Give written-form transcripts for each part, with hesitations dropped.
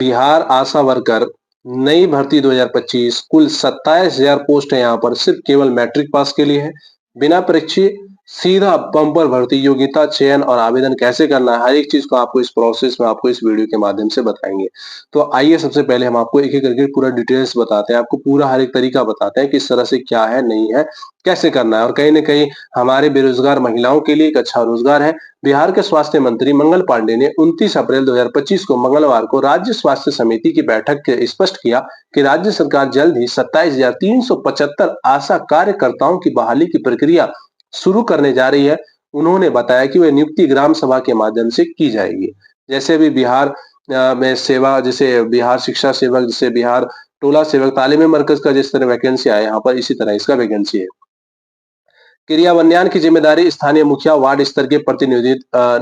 बिहार आशा worker नई भर्ती 2025 कुल 27,000 पोस्ट है यहाँ पर सिर्फ केवल मैट्रिक पास के लिए है। बिना परीक्षा सीधा बम्पर भर्ती योग्यता चयन और आवेदन कैसे करना है हर एक चीज को आपको इस प्रोसेस में आपको इस वीडियो के माध्यम से बताएंगे। तो आइए सबसे पहले हम आपको एक एक करके पूरा डिटेल्स बताते हैं, आपको पूरा हर एक तरीका बताते हैं किस तरह से क्या है नहीं है कैसे करना है। और कहीं ना कहीं हमारे बेरोजगार महिलाओं के लिए एक अच्छा रोजगार है। बिहार के स्वास्थ्य मंत्री मंगल पांडे ने 29 अप्रैल 2025 को मंगलवार को राज्य स्वास्थ्य समिति की बैठक के स्पष्ट किया कि राज्य सरकार जल्द ही 27,375 आशा कार्यकर्ताओं की बहाली की प्रक्रिया शुरू करने जा रही है। उन्होंने बताया कि वह नियुक्ति ग्राम सभा के माध्यम से की जाएगी। जैसे अभी बिहार में सेवा, जैसे बिहार शिक्षा सेवक, जैसे बिहार टोला सेवक, तालीमी मरकज का जिस तरह वैकेंसी आया यहाँ पर इसी तरह इसका वैकेंसी है। क्रियान्वयन की जिम्मेदारी स्थानीय मुखिया वार्ड स्तर के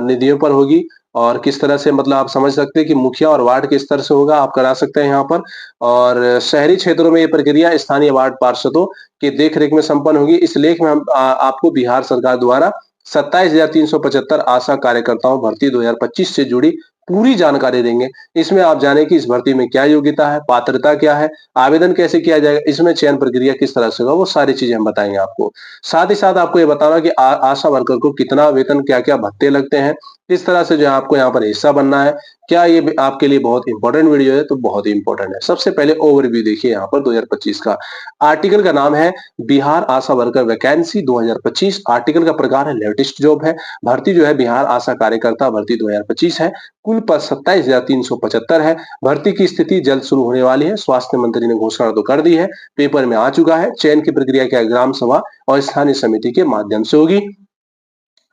निधियों पर होगी। और किस तरह से मतलब आप समझ सकते हैं कि मुखिया और वार्ड के स्तर से होगा, आप करा सकते हैं यहाँ पर। और शहरी क्षेत्रों में ये प्रक्रिया स्थानीय वार्ड पार्षदों की देखरेख में संपन्न होगी। इस लेख में हम आपको बिहार सरकार द्वारा 27,375 आशा कार्यकर्ताओं भर्ती 2025 से जुड़ी पूरी जानकारी देंगे। इसमें आप जाने कि इस भर्ती में क्या योग्यता है, पात्रता क्या है, आवेदन कैसे किया जाएगा, इसमें चयन प्रक्रिया किस तरह से होगा, वो सारी चीजें हम बताएंगे आपको। साथ ही साथ आपको ये बताना कि आशा वर्कर को कितना वेतन, क्या-क्या भत्ते लगते हैं, किस तरह से जो है आपको यहाँ पर हिस्सा बनना है। क्या ये आपके लिए बहुत इंपॉर्टेंट वीडियो है? तो बहुत ही इंपॉर्टेंट है। सबसे पहले ओवरव्यू देखिए यहाँ पर 2025 का। आर्टिकल का नाम है बिहार आशा वर्कर वैकेंसी 2025। आर्टिकल का प्रकार है लेटेस्ट जॉब है। भर्ती जो है बिहार आशा कार्यकर्ता भर्ती 2025 है। कुल पद 27,375 है। भर्ती की स्थिति जल्द शुरू होने वाली है। स्वास्थ्य मंत्री ने घोषणा तो कर दी है, पेपर में आ चुका है। चयन की प्रक्रिया क्या है, ग्राम सभा और स्थानीय समिति के माध्यम से होगी।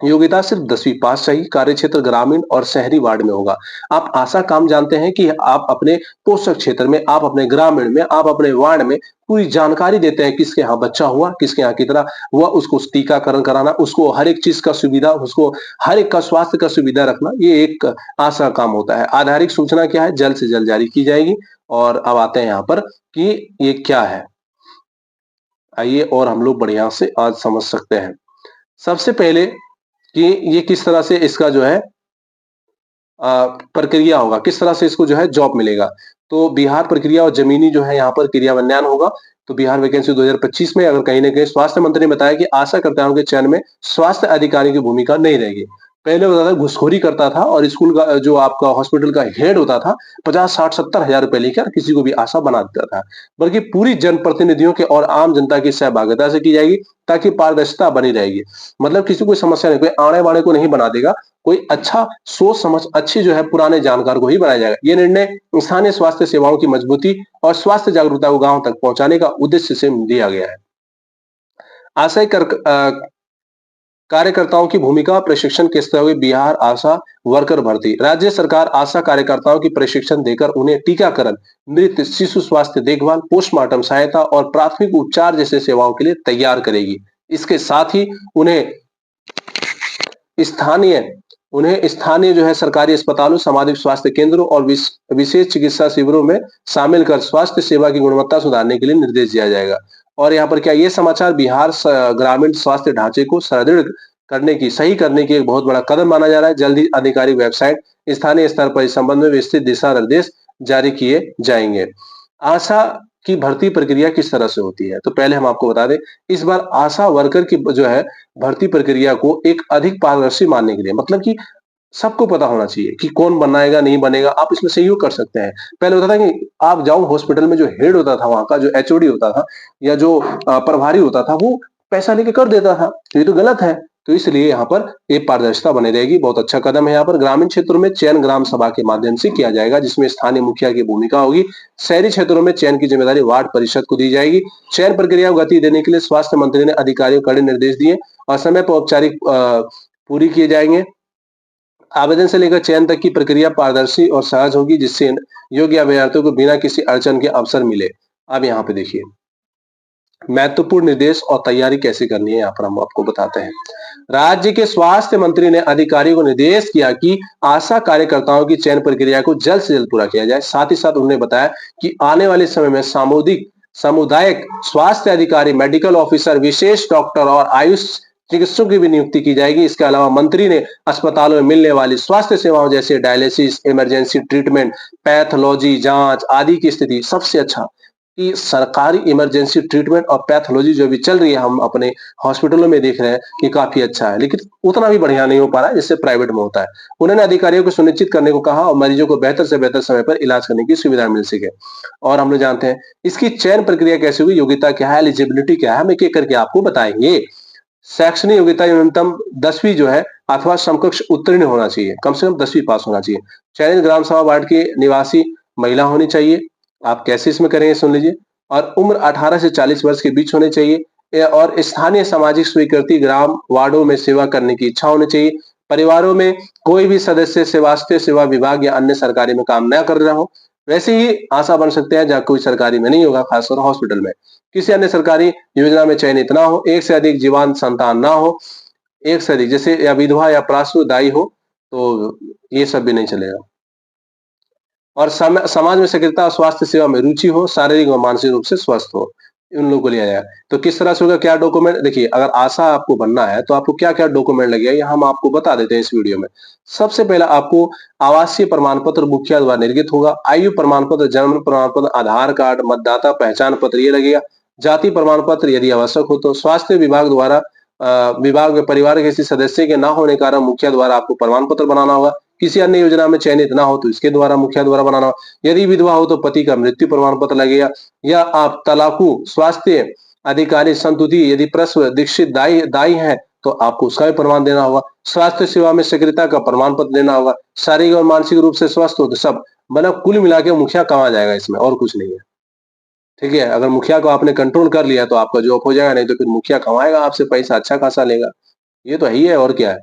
योग्यता सिर्फ 10वीं पास चाहिए। कार्यक्षेत्र ग्रामीण और शहरी वार्ड में होगा। आप आशा काम जानते हैं कि आप अपने पोषक क्षेत्र में, आप अपने ग्रामीण में, आप अपने वार्ड में पूरी जानकारी देते हैं किसके यहाँ बच्चा हुआ, किसके यहाँ कितना हुआ, उसको टीकाकरण कराना, उसको हर एक चीज का सुविधा, उसको हर एक का स्वास्थ्य का सुविधा रखना, ये एक आशा काम होता है। आधारिक सूचना क्या है, जल्द से जल्द जारी की जाएगी। और अब आते हैं यहाँ पर कि ये क्या है, आइए और हम लोग बढ़िया से आज समझ सकते हैं। सबसे पहले कि ये किस तरह से इसका जो है प्रक्रिया होगा, किस तरह से इसको जो है जॉब मिलेगा। तो बिहार प्रक्रिया और जमीनी जो है यहाँ पर क्रियान्वयन होगा। तो बिहार वैकेंसी 2025 में अगर कहीं ना कहीं स्वास्थ्य मंत्री ने बताया कि आशा कर्ताओं के चयन में स्वास्थ्य अधिकारी की भूमिका नहीं रहेगी। पहले होता था घुसखोरी करता था और स्कूल का जो आपका हॉस्पिटल का हेड होता था 50, 60, 70 हजार रुपए लेकर किसी को भी आशा बना देता था। बल्कि पूरी जनप्रतिनिधियों के और आम जनता की सहभागिता से की जाएगी ताकि पारदर्शिता बनी रहेगी। मतलब किसी को समस्या नहीं, कोई आने वाले को नहीं बना देगा, कोई अच्छा सोच समझ अच्छी जो है पुराने जानकार को ही बनाया जाएगा। ये निर्णय स्थानीय स्वास्थ्य सेवाओं की मजबूती और स्वास्थ्य जागरूकता को गांव तक पहुंचाने का उद्देश्य से दिया गया है। आशय कार्यकर्ताओं की भूमिका प्रशिक्षण के स्तर में बिहार आशा वर्कर भर्ती। राज्य सरकार आशा कार्यकर्ताओं की प्रशिक्षण देकर उन्हें टीकाकरण, मृत शिशु स्वास्थ्य देखभाल, पोस्टमार्टम सहायता और प्राथमिक उपचार जैसे सेवाओं के लिए तैयार करेगी। इसके साथ ही उन्हें स्थानीय स्थानीय जो है सरकारी अस्पतालों, सामाजिक स्वास्थ्य केंद्रों और विशेष चिकित्सा शिविरों में शामिल कर स्वास्थ्य सेवा की गुणवत्ता सुधारने के लिए निर्देश दिया जाएगा। और यहाँ पर क्या ये समाचार बिहार ग्रामीण स्वास्थ्य ढांचे को सुदृढ़ सही करने की एक बहुत बड़ा कदम माना जा रहा है। जल्द ही आधिकारिक वेबसाइट स्थानीय स्तर पर इस संबंध में विस्तृत दिशा निर्देश जारी किए जाएंगे। आशा की भर्ती प्रक्रिया किस तरह से होती है, तो पहले हम आपको बता दें, इस बार आशा वर्कर की जो है भर्ती प्रक्रिया को एक अधिक पारदर्शी मानने के लिए, मतलब कि सबको पता होना चाहिए कि कौन बनाएगा नहीं बनेगा, आप इसमें सहयोग कर सकते हैं। पहले होता था कि आप जाओ हॉस्पिटल में, जो हेड होता था वहां का, जो एचओडी होता था या जो प्रभारी होता था, वो पैसा लेके कर देता था। तो ये तो गलत है। तो इसलिए यहाँ पर एक पारदर्शिता बनी रहेगी। बहुत अच्छा कदम है। यहाँ पर ग्रामीण क्षेत्रों में चयन ग्राम सभा के माध्यम से किया जाएगा, जिसमें स्थानीय मुखिया की भूमिका होगी। शहरी क्षेत्रों में चयन की जिम्मेदारी वार्ड परिषद को दी जाएगी। चयन प्रक्रिया को गति देने के लिए स्वास्थ्य मंत्री ने अधिकारियों को कड़े निर्देश दिए और समय पर औपचारिक पूरी किए जाएंगे। आवेदन से लेकर चयन तक की प्रक्रिया पारदर्शी और सहज होगी, जिससे योग्य अभ्यर्थियों को बिना किसी अड़चन के अवसर मिले। अब यहाँ पे देखिए महत्वपूर्ण निर्देश और तैयारी कैसे करनी है, यहाँ पर हम आपको बताते हैं। राज्य के स्वास्थ्य मंत्री ने अधिकारियों को निर्देश किया कि आशा कार्यकर्ताओं की चयन प्रक्रिया को जल्द से जल्द पूरा किया जाए। साथ ही साथ उन्होंने बताया कि आने वाले समय में सामुदायिक स्वास्थ्य अधिकारी, मेडिकल ऑफिसर, विशेष डॉक्टर और आयुष चिकित्सकों की भी नियुक्ति की जाएगी। इसके अलावा मंत्री ने अस्पतालों में मिलने वाली स्वास्थ्य सेवाओं जैसे डायलिसिस, इमरजेंसी ट्रीटमेंट, पैथोलॉजी जांच आदि की स्थिति सबसे अच्छा कि सरकारी इमरजेंसी ट्रीटमेंट और पैथोलॉजी जो भी चल रही है, हम अपने हॉस्पिटलों में देख रहे हैं कि काफी अच्छा है, लेकिन उतना भी बढ़िया नहीं हो पा रहा है जिससे प्राइवेट में होता है। उन्होंने अधिकारियों को सुनिश्चित करने को कहा और मरीजों को बेहतर से बेहतर समय पर इलाज करने की सुविधा मिल सके। और हम लोग जानते हैं इसकी चयन प्रक्रिया कैसे हुई, योग्यता क्या है, एलिजिबिलिटी क्या है, हम एक-एक करके आपको बताएंगे। शैक्षणिक योग्यता न्यूनतम 10वीं जो है अथवा समकक्ष उत्तीर्ण होना चाहिए, कम से कम 10वीं पास होना चाहिए। चयनित ग्राम सभा वार्ड के निवासी महिला होनी चाहिए। आप कैसे इसमें करेंगे सुन लीजिए। और उम्र 18 से 40 वर्ष के बीच होनी चाहिए। और स्थानीय सामाजिक स्वीकृति ग्राम वार्डों में सेवा करने की इच्छा होनी चाहिए। परिवारों में कोई भी सदस्य स्वास्थ्य सेवा विभाग या अन्य सरकारी में काम न कर रहा हो। वैसे ही आशा बन सकते हैं जहाँ कोई सरकारी में नहीं होगा, खासकर हॉस्पिटल में। किसी अन्य सरकारी योजना में चयनित ना हो, एक से अधिक जीवान संतान ना हो, एक से अधिक जैसे या विधवा या पार्श्वदायी हो, तो ये सब भी नहीं चलेगा। और समाज में सक्रियता और स्वास्थ्य सेवा में रुचि हो, शारीरिक व मानसिक रूप से स्वस्थ हो, उन लोगों को लिया जाएगा। तो किस तरह से होगा, क्या डॉक्यूमेंट देखिए, अगर आशा आपको बनना है तो आपको क्या-क्या डॉक्यूमेंट लगेगा, ये हम आपको बता देते हैं इस वीडियो में। सबसे पहला आपको आवासीय प्रमाण पत्र मुखिया द्वारा निर्गत होगा, आयु प्रमाण पत्र, जन्म प्रमाण पत्र, आधार कार्ड, मतदाता पहचान पत्र ये लगेगा, जाति प्रमाण पत्र यदि आवश्यक हो तो, स्वास्थ्य विभाग द्वारा विभाग में परिवार के किसी सदस्य के ना होने के कारण मुखिया द्वारा आपको प्रमाण पत्र बनाना होगा। किसी अन्य योजना में चयनित ना हो तो इसके द्वारा मुखिया द्वारा बनाना होगा। यदि विधवा हो तो पति का मृत्यु प्रमाण पत्र लगेगा, या आप तलाकू स्वास्थ्य अधिकारी संतुति यदि प्रसव दीक्षित दाई दाई है तो आपको उसका भी प्रमाण देना होगा। स्वास्थ्य सेवा में सक्रियता का प्रमाण पत्र देना होगा। शारीरिक और मानसिक रूप से स्वस्थ हो तो सब, मतलब कुल मिला के मुखिया कमा जाएगा इसमें, और कुछ नहीं है। ठीक है, अगर मुखिया को आपने कंट्रोल कर लिया तो आपका जॉब हो जाएगा, नहीं तो फिर मुखिया कमाएगा आपसे पैसा अच्छा खासा लेगा। ये तो है ही है, और क्या है।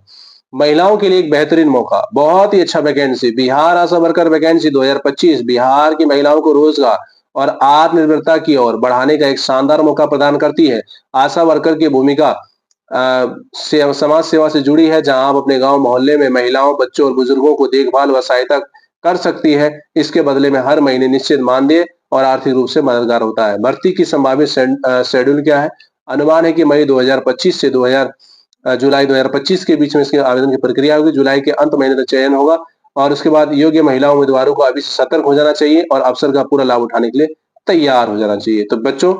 महिलाओं के लिए एक बेहतरीन मौका, बहुत ही अच्छा वैकेंसी, बिहार आशा वर्कर वैकेंसी 2025 बिहार की महिलाओं को रोजगार और आत्मनिर्भरता की ओर बढ़ाने का एक शानदार मौका प्रदान करती है। आशा वर्कर की भूमिका समाज सेवा से जुड़ी है, जहां आप अपने गांव मोहल्ले में महिलाओं, बच्चों और बुजुर्गों को देखभाल व सहायता कर सकती है। इसके बदले में हर महीने निश्चित मानदेय और आर्थिक रूप से मददगार होता है। भर्ती की संभावित शेड्यूल क्या है? अनुमान है कि मई 2025 से जुलाई 2025 के बीच में इसके आवेदन की प्रक्रिया होगी। जुलाई के अंत महीने तक चयन होगा और उसके बाद योग्य महिला उम्मीदवारों को अभी से सतर्क हो जाना चाहिए और अवसर का पूरा लाभ उठाने के लिए तैयार हो जाना चाहिए। तो बच्चों,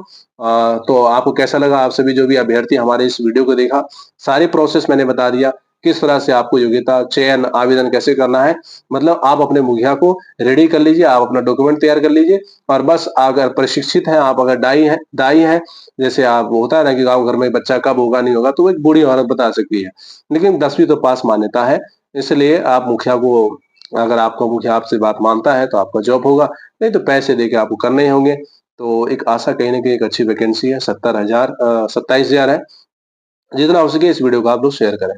तो आपको कैसा लगा? आप सभी जो भी अभ्यर्थी हमारे इस वीडियो को देखा, सारी प्रोसेस मैंने बता दिया, किस तरह से आपको योग्यता, चयन, आवेदन कैसे करना है। मतलब आप अपने मुखिया को रेडी कर लीजिए, आप अपना डॉक्यूमेंट तैयार कर लीजिए और बस अगर प्रशिक्षित हैं, आप अगर दाई हैं, जैसे आप होता है ना कि गाँव घर में बच्चा कब होगा नहीं होगा, तो वो एक बूढ़ी औरत बता सकती है। लेकिन 10वीं तो पास मान्यता है, इसलिए आप मुखिया को, अगर आपका मुखिया आपसे बात मानता है तो आपका जॉब होगा, नहीं तो पैसे देके आपको करने ही होंगे। तो एक आशा कहीं न कहीं एक अच्छी वैकेंसी है, 27,000 है। जितना हो सके इस वीडियो को आप लोग शेयर करें।